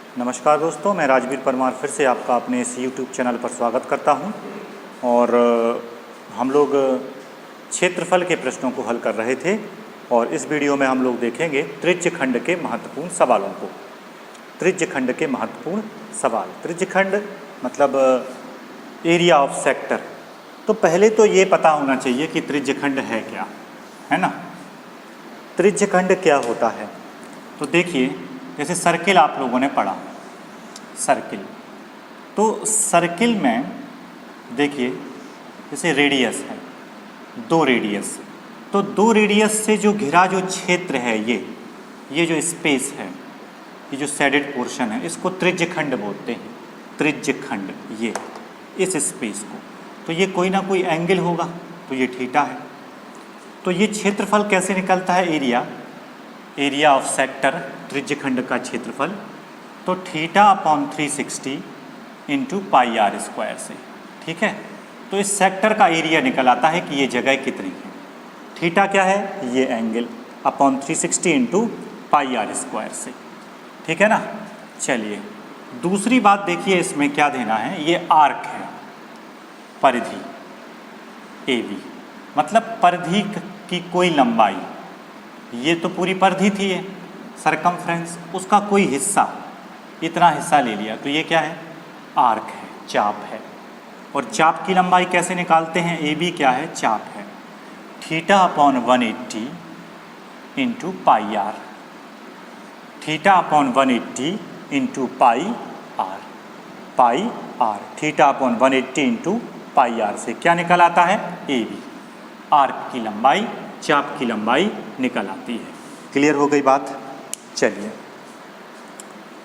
नमस्कार दोस्तों, मैं राजवीर परमार फिर से आपका अपने इस YouTube चैनल पर स्वागत करता हूं। और हम लोग क्षेत्रफल के प्रश्नों को हल कर रहे थे और इस वीडियो में हम लोग देखेंगे त्रिज्यखंड के महत्वपूर्ण सवालों को। त्रिज्यखंड के महत्वपूर्ण सवाल। त्रिज्यखंड मतलब एरिया ऑफ सेक्टर। तो पहले तो ये पता होना चाहिए कि त्रिज्यखंड है क्या, है ना। त्रिज्यखंड क्या होता है? तो देखिए, जैसे सर्किल आप लोगों ने पढ़ा, सर्किल। तो सर्किल में देखिए, जैसे रेडियस है, 2 रेडियस। तो 2 रेडियस से जो घिरा जो क्षेत्र है, ये जो स्पेस है, ये जो शेडेड पोर्शन है, इसको त्रिज्यखंड बोलते हैं। त्रिज्यखंड ये इस स्पेस को। तो ये कोई ना कोई एंगल होगा, तो ये थीटा है। तो ये क्षेत्रफल कैसे निकलता है? एरिया ऑफ सेक्टर, त्रिज्यखंड का क्षेत्रफल। तो θ/360 इंटू पाई आर स्क्वायर से, ठीक है। तो इस सेक्टर का एरिया निकल आता है कि ये जगह कितनी है। थीटा क्या है? ये angle upon 360 into pi R square से, ठीक है ना। चलिए, दूसरी बात देखिए, इसमें क्या देना है। ये आर्क है, परिधि AB, मतलब परिधि की कोई लंबाई। ये तो पूरी परिधि थी, ये सरकमफ्रेंस, उसका कोई हिस्सा, इतना हिस्सा ले लिया, तो ये क्या है? आर्क है, चाप है। और चाप की लंबाई कैसे निकालते हैं? AB क्या है? चाप है। θ/180 into pi R. θ/180 into pi R. θ/180 into pi R से क्या निकल आता है? AB, आर्क की लंबाई, चाप की लंबाई निकल आती है। क्लियर हो गई बात? चलिए,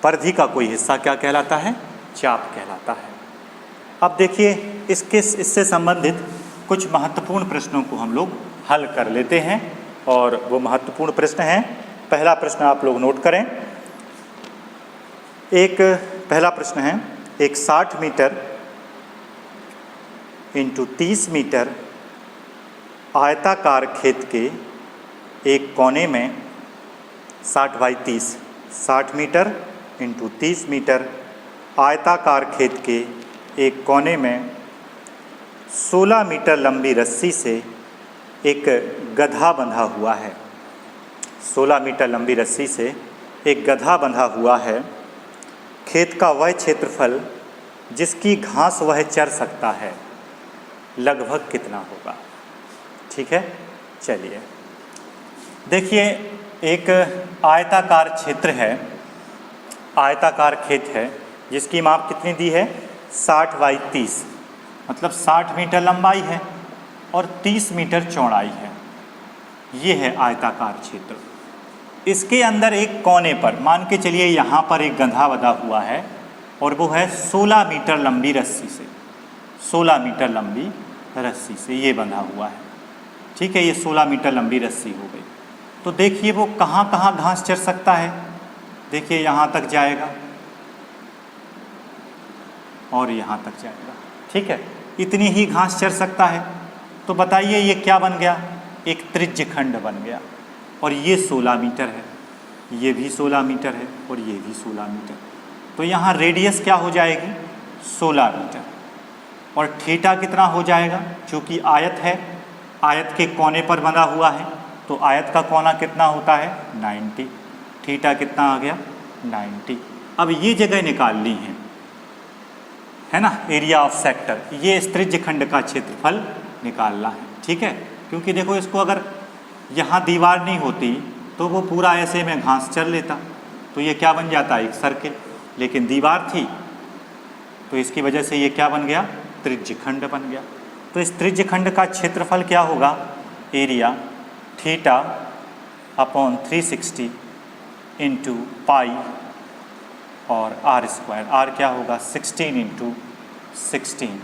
परिधि का कोई हिस्सा क्या कहलाता है? चाप कहलाता है। अब देखिए, इससे संबंधित कुछ महत्वपूर्ण प्रश्नों को हम लोग हल कर लेते हैं। और वो महत्वपूर्ण प्रश्न हैं, पहला प्रश्न आप लोग नोट करें। पहला प्रश्न है, एक 60 मीटर इंटू 30 मीटर आयताकार खेत के एक कोने में 60 मीटर इंटू 30 मीटर आयताकार खेत के एक कोने में 16 मीटर लंबी रस्सी से एक गधा बंधा हुआ है। 16 मीटर लंबी रस्सी से एक गधा बंधा हुआ है। खेत का वह क्षेत्रफल जिसकी घास वह चर सकता है लगभग कितना होगा? ठीक है। चलिए, देखिए, एक आयताकार क्षेत्र है, आयताकार खेत है, जिसकी माप कितनी दी है? 60/30, मतलब 60 मीटर लंबाई है और 30 मीटर चौड़ाई है। ये है आयताकार क्षेत्र। इसके अंदर एक कोने पर, मान के चलिए यहाँ पर एक गधा बंधा हुआ है और वो है 16 मीटर लंबी रस्सी से, 16 मीटर लंबी रस्सी से ये बंधा हुआ है, ठीक है। ये 16 मीटर लंबी रस्सी हो गई। तो देखिए, वो कहाँ कहाँ घास चर सकता है। देखिए, यहाँ तक जाएगा और यहाँ तक जाएगा, ठीक है। इतनी ही घास चर सकता है। तो बताइए, ये क्या बन गया? एक त्रिज्यखंड बन गया। और ये 16 मीटर है, ये भी 16 मीटर है और ये भी 16 मीटर। तो यहाँ रेडियस क्या हो जाएगी? 16 मीटर। और थीटा कितना हो जाएगा? चूँकि आयत है, आयत के कोने पर बना हुआ है, तो आयत का कोना कितना होता है? 90। थीटा कितना आ गया? 90। अब ये जगह निकालनी है ना, एरिया ऑफ सेक्टर। ये इस त्रिज्यखंड का क्षेत्रफल निकालना है, ठीक है। क्योंकि देखो, इसको अगर यहाँ दीवार नहीं होती तो वो पूरा ऐसे में घास चर लेता, तो ये क्या बन जाता? एक सर्किल। लेकिन दीवार थी, तो इसकी वजह से ये क्या बन गया? त्रिज्यखंड बन गया। तो इस त्रिज्यखंड का क्षेत्रफल क्या होगा? एरिया θ/360 इंटू पाई और आर स्क्वायर। आर क्या होगा? 16 इंटू 16,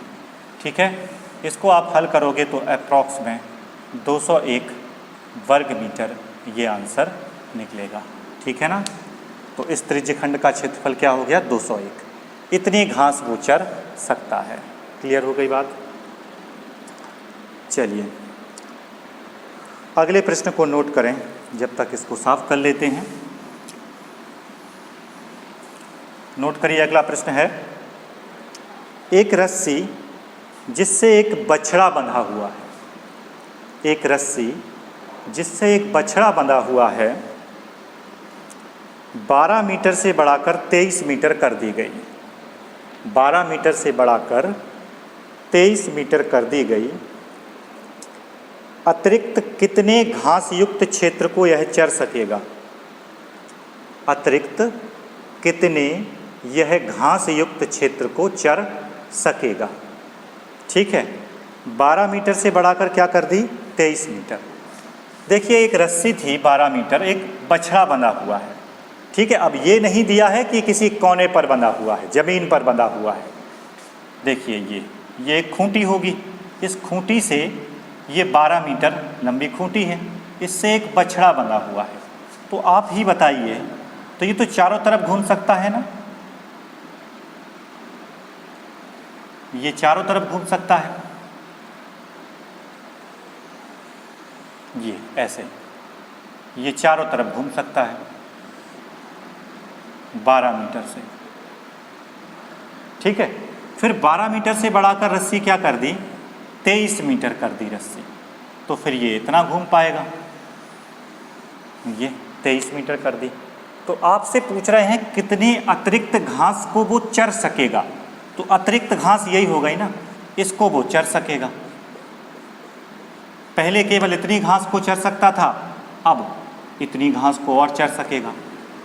ठीक है। इसको आप हल करोगे तो अप्रॉक्स में 201 वर्ग मीटर ये आंसर निकलेगा, ठीक है ना। तो इस त्रिज्यखंड का क्षेत्रफल क्या हो गया? 201। इतनी घास वो चर सकता है। क्लियर हो गई बात? चलिए, अगले प्रश्न को नोट करें, जब तक इसको साफ कर लेते हैं। नोट करिए, अगला प्रश्न है, एक रस्सी जिससे एक बछड़ा बंधा हुआ है, एक रस्सी जिससे एक बछड़ा बंधा हुआ है 12 मीटर से बढ़ाकर 23 मीटर कर दी गई। 12 मीटर से बढ़ाकर 23 मीटर कर दी गई। अतिरिक्त कितने घास युक्त क्षेत्र को यह चर सकेगा? अतिरिक्त कितने यह घास युक्त क्षेत्र को चर सकेगा? ठीक है, 12 मीटर से बढ़ाकर क्या कर दी? 23 मीटर। देखिए एक रस्सी थी 12 मीटर, एक बछड़ा बंधा हुआ है। ठीक है, अब ये नहीं दिया है कि किसी कोने पर बंधा हुआ है, ज़मीन पर बंधा हुआ है। देखिए ये एक खूंटी होगी, इस खूंटी से ये 12 मीटर लंबी खूंटी है, इससे एक बछड़ा बंधा हुआ है। तो आप ही बताइए, तो ये तो चारों तरफ घूम सकता है ना? ये चारों तरफ घूम सकता है, ये ऐसे, ये चारों तरफ घूम सकता है 12 मीटर से। ठीक है, फिर 12 मीटर से बढ़ाकर रस्सी क्या कर दी? 23 मीटर कर दी रस्सी, तो फिर ये इतना घूम पाएगा, ये 23 मीटर कर दी। तो आपसे पूछ रहे हैं कितने अतिरिक्त घास को वो चर सकेगा, तो अतिरिक्त घास यही हो गई ना, इसको वो चर सकेगा। पहले केवल इतनी घास को चर सकता था, अब इतनी घास को और चर सकेगा।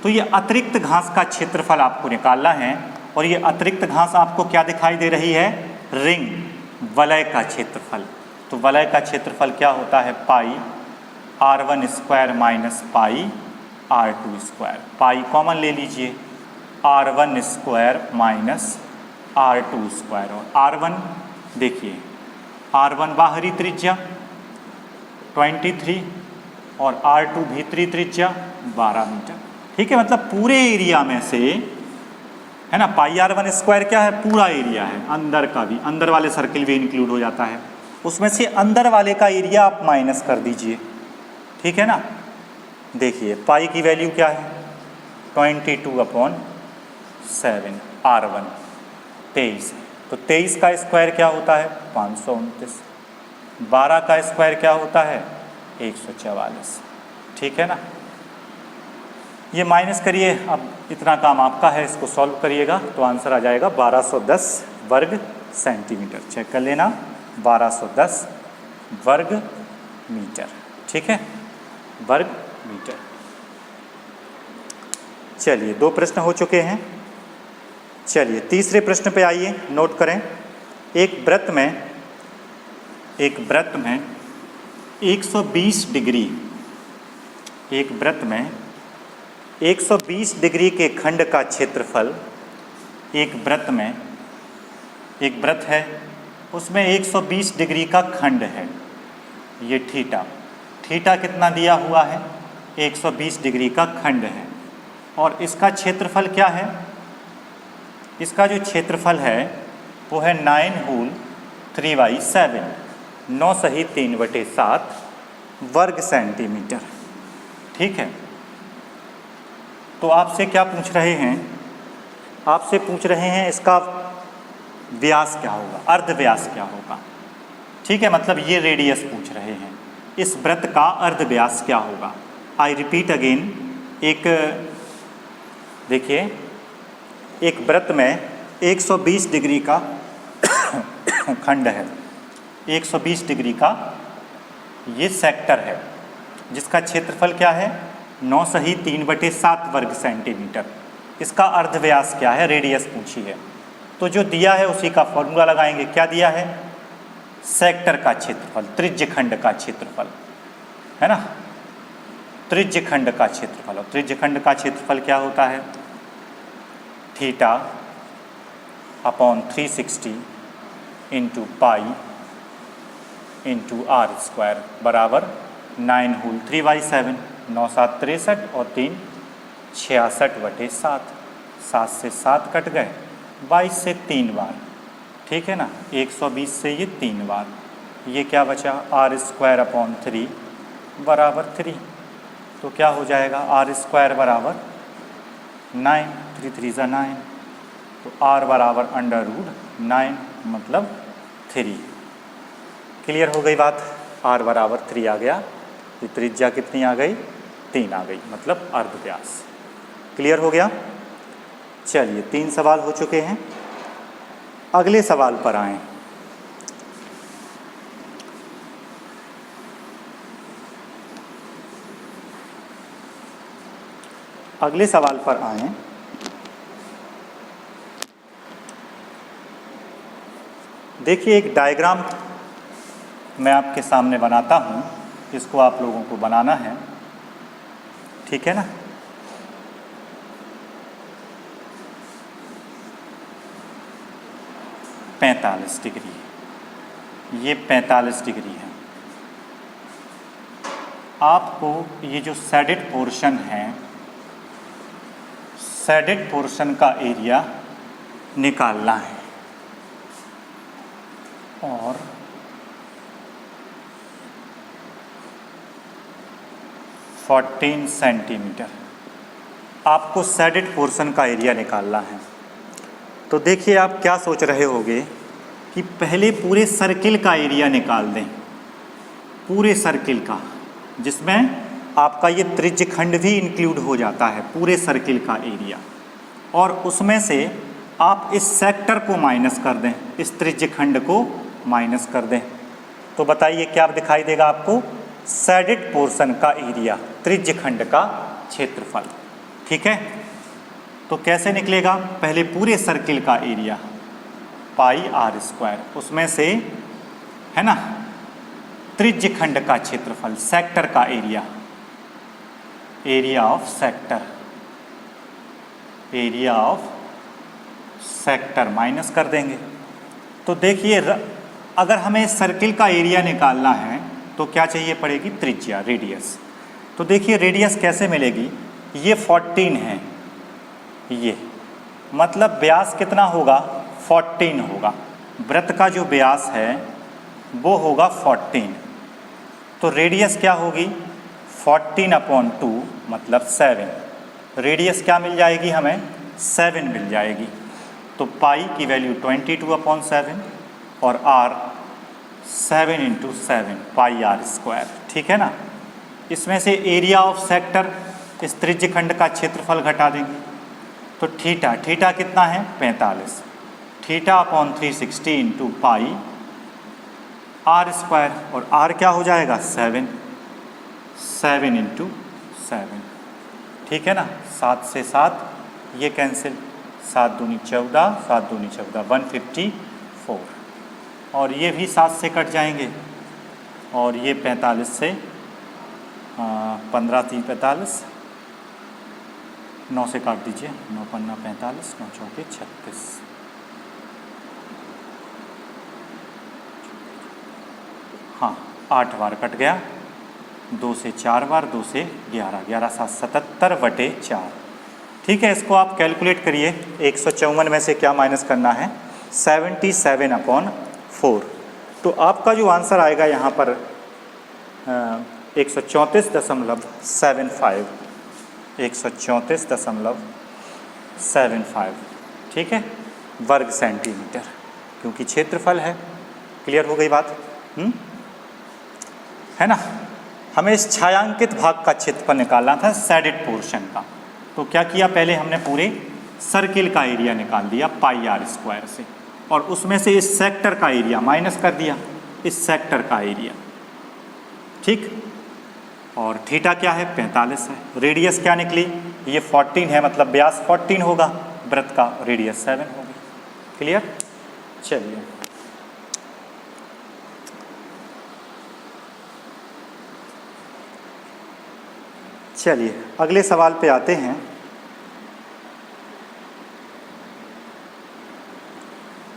तो ये अतिरिक्त घास का क्षेत्रफल आपको निकालना है, और ये अतिरिक्त घास आपको क्या दिखाई दे रही है? रिंग, वलय का क्षेत्रफल। तो वलय का क्षेत्रफल क्या होता है? पाई r1 square minus pi r2 square. Pi common ले लीजिए, r1 square minus r2 square, और r1 देखिए, r1 बाहरी त्रिज्या 23 और r2 भीतरी त्रिज्या 12 मीटर। ठीक है, मतलब पूरे एरिया में से है ना, पाई r1 स्क्वायर क्या है? पूरा एरिया है, अंदर का भी, अंदर वाले सर्किल भी इंक्लूड हो जाता है, उसमें से अंदर वाले का एरिया आप माइनस कर दीजिए। ठीक है ना, देखिए पाई की वैल्यू क्या है? 22/7, r1 23, तो 23 का स्क्वायर क्या होता है? 529। 12 का स्क्वायर क्या होता है? 144। ठीक है ना, ये माइनस करिए, अब इतना काम आपका है, इसको सॉल्व करिएगा तो आंसर आ जाएगा 1210 वर्ग सेंटीमीटर। चेक कर लेना, 1210 वर्ग मीटर। ठीक है, वर्ग मीटर। चलिए 2 प्रश्न हो चुके हैं। चलिए तीसरे प्रश्न पे आइए, नोट करें। एक वृत्त में 120 डिग्री, एक वृत्त में 120 डिग्री के खंड का क्षेत्रफल, एक वृत्त है, उसमें 120 डिग्री का खंड है, ये थीटा। थीटा कितना दिया हुआ है? 120 डिग्री का खंड है, और इसका क्षेत्रफल क्या है? इसका जो क्षेत्रफल है वो है 9 होल 3/7, 9 सही 3/7 वर्ग सेंटीमीटर। ठीक है, तो आपसे क्या पूछ रहे हैं? आपसे पूछ रहे हैं इसका व्यास क्या होगा, अर्ध व्यास क्या होगा। ठीक है, मतलब ये रेडियस पूछ रहे हैं, इस वृत्त का अर्ध व्यास क्या होगा। आई रिपीट अगेन, एक देखिए, एक वृत्त में 120 डिग्री का खंड है, 120 डिग्री का ये सेक्टर है, जिसका क्षेत्रफल क्या है? 9 सही 3/7 वर्ग सेंटीमीटर। इसका अर्ध व्यास क्या है? रेडियस पूछी है, तो जो दिया है उसी का फॉर्मूला लगाएंगे। क्या दिया है? सेक्टर का क्षेत्रफल, त्रिज्य खंड का क्षेत्रफल, है ना, त्रिज्य खंड का क्षेत्रफल। और त्रिज्य खंड का क्षेत्रफल क्या होता है? Theta upon 360 into pi into r square बराबर 9 होल 3/7, 9 7 63 और 3 66/7, 7 से 7 कट गए, 22 से 3 बार। ठीक है ना, 120 से ये 3 बार, ये क्या बचा? r स्क्वायर अपॉन 3 बराबर 3, तो क्या हो जाएगा? r स्क्वायर बराबर 9, 3 3 9, तो r बराबर √9 मतलब 3। क्लियर हो गई बात। r बराबर 3 आ गया, ये त्रिज्या कितनी आ गई, 3 आ गई, मतलब अर्ध व्यास। क्लियर हो गया। चलिए 3 सवाल हो चुके हैं, अगले सवाल पर आएं। अगले सवाल पर आएं। देखिए एक डायग्राम मैं आपके सामने बनाता हूं, इसको आप लोगों को बनाना है, ठीक है ना। (45 डिग्री), ये 45 डिग्री है। आपको ये जो शेडेड पोर्शन है, शेडेड पोर्शन का एरिया निकालना है और (14 सेंटीमीटर आपको शेडेड पोर्शन का एरिया निकालना है। तो देखिए आप क्या सोच रहे होंगे कि पहले पूरे सर्किल का एरिया निकाल दें, पूरे सर्किल का, जिसमें आपका ये त्रिज्य खंड भी इंक्लूड हो जाता है, पूरे सर्किल का एरिया, और उसमें से आप इस सेक्टर को माइनस कर दें, इस त्रिज्य खंड को माइनस कर दें। तो बताइए क्या दिखाई देगा आपको, शेडेड पोर्शन का एरिया, त्रिज्य खंड का क्षेत्रफल, ठीक है। तो कैसे निकलेगा, पहले पूरे सर्किल का एरिया πr², उसमें से है ना त्रिज्य खंड का क्षेत्रफल, सेक्टर का area, area of sector, area of sector minus कर देंगे। तो देखिए अगर हमें सर्किल का एरिया निकालना है तो क्या चाहिए पड़ेगी, त्रिज्या, रेडियस। तो देखिए रेडियस कैसे मिलेगी, ये 14 है, ये मतलब व्यास कितना होगा, 14 होगा। वृत्त का जो व्यास है वो होगा 14, तो रेडियस क्या होगी, 14/2 मतलब 7। रेडियस क्या मिल जाएगी हमें, 7 मिल जाएगी। तो पाई की वैल्यू 22/7 और r 7 × 7 πr², ठीक है ना। इसमें से एरिया ऑफ सेक्टर, इस त्रिज्य खंड का क्षेत्रफल घटा देंगे, तो थीटा, थीटा कितना है 45, θ/360 × पाई r², और r क्या हो जाएगा 7, 7 × 7, ठीक है ना। 7 से 7 ये कैंसिल, 7 दूनी 14, 7 दूनी 14, 154, और ये भी 7 से कट जाएंगे, और ये 45 से 15 3 45, 9 से काट दीजिए, 9 पन्ना 45, 9 चौके 36, हाँ 8 बार कट गया, 2 से 4 बार, 2 से 11, 11 7 77/4, ठीक है। इसको आप कैलकुलेट करिए, 154 में से क्या माइनस करना है, 77/4। तो आपका जो आंसर आएगा यहाँ पर 134.75, 134.75, ठीक है, वर्ग सेंटीमीटर, क्योंकि क्षेत्रफल है। क्लियर हो गई बात, है ना। हमें इस छायांकित भाग का क्षेत्रफल निकालना था, शेडेड पोर्शन का। तो क्या किया, पहले हमने पूरे सर्किल का एरिया निकाल दिया πr² से, और उसमें से इस सेक्टर का एरिया माइनस कर दिया, इस सेक्टर का एरिया, ठीक। और थीटा क्या है 45 है, रेडियस क्या निकली, ये 14 है, मतलब व्यास 14 होगा, वृत्त का रेडियस 7 होगी। क्लियर। चलिए चलिए अगले सवाल पे आते हैं।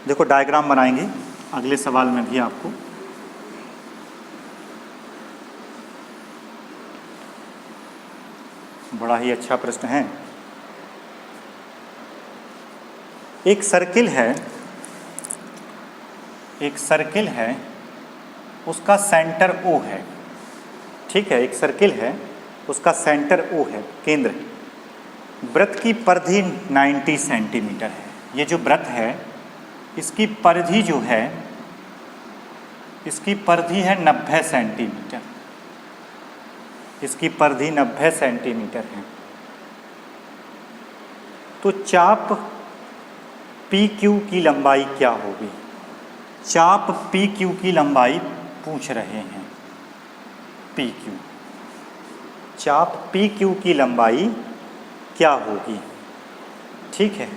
देखो डायग्राम बनाएंगे अगले सवाल में भी आपको। बड़ा ही अच्छा प्रश्न है। एक सर्किल है, एक सर्किल है, उसका सेंटर O है, ठीक है। एक सर्किल है, उसका सेंटर O है, केंद्र। वृत्त की परिधि 90 सेंटीमीटर है, ये जो वृत्त है इसकी परिधि जो है, इसकी परिधि है 90 सेंटीमीटर। इसकी परिधि 90 सेंटीमीटर है। तो चाप PQ की लंबाई क्या होगी? चाप PQ की लंबाई पूछ रहे हैं। PQ, चाप PQ की लंबाई क्या होगी? ठीक है,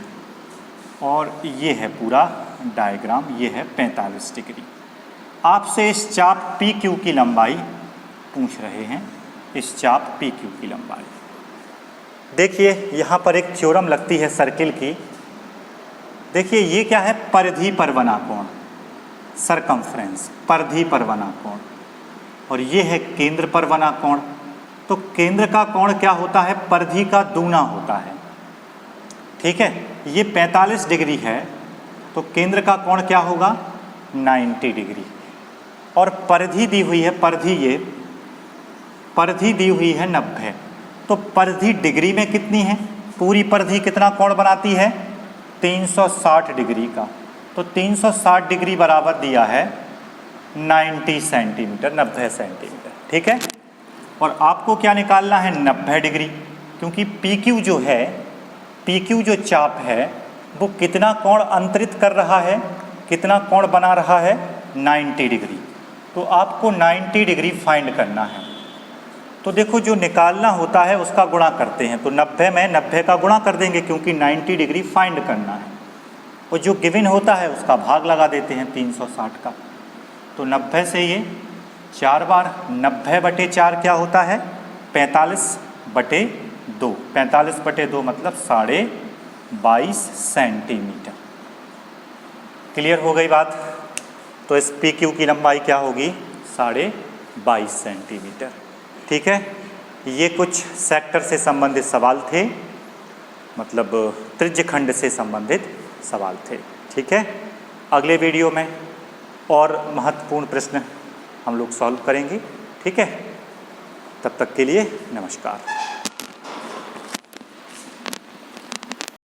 और ये है पूरा डायग्राम, ये है 45 डिग्री। आपसे इस चाप PQ की लंबाई पूछ रहे हैं, इस चाप PQ की लंबाई। देखिए यहाँ पर एक थ्योरम लगती है सर्किल की। देखिए ये क्या है? परिधि पर बना कोण, सरकमफ्रेंस, परिधि पर बना कोण, और ये है केंद्र पर बना कोण। तो केंद्र का कोण क्या होता है? परिधि का दूना होता है। ठीक है, ये 45 डिग्री है तो केंद्र का कोण क्या होगा? 90 डिग्री। और परिधि दी हुई है, परिधि, ये परिधि दी हुई है 90। तो परिधि डिग्री में कितनी है? पूरी परिधि कितना कोण बनाती है? 360 डिग्री का। तो 360 डिग्री बराबर दिया है 90 सेंटीमीटर, 90 सेंटीमीटर। ठीक है, और आपको क्या निकालना है? 90 डिग्री, क्योंकि PQ जो है, PQ जो चाप है वो कितना कोण अंतरित कर रहा है, कितना कोण बना रहा है? 90 डिग्री। तो आपको 90 डिग्री फाइंड करना है। तो देखो जो निकालना होता है उसका गुणा करते हैं। तो 90 में 90 का गुणा कर देंगे क्योंकि 90 डिग्री फाइंड करना है, और जो गिवन होता है उसका भाग लगा देते हैं 360 का। तो 90 से ये 4 बार, 90/4 क्या होता है? 45/2। 45/2 मतलब 22.5 सेंटीमीटर। क्लियर हो गई बात? तो इस PQ की लंबाई क्या होगी? 22.5 सेंटीमीटर। ठीक है, ये कुछ सेक्टर से संबंधित सवाल थे, मतलब त्रिज्यखंड से संबंधित सवाल थे। ठीक है, अगले वीडियो में और महत्वपूर्ण प्रश्न हम लोग सॉल्व करेंगे। ठीक है, तब तक के लिए नमस्कार।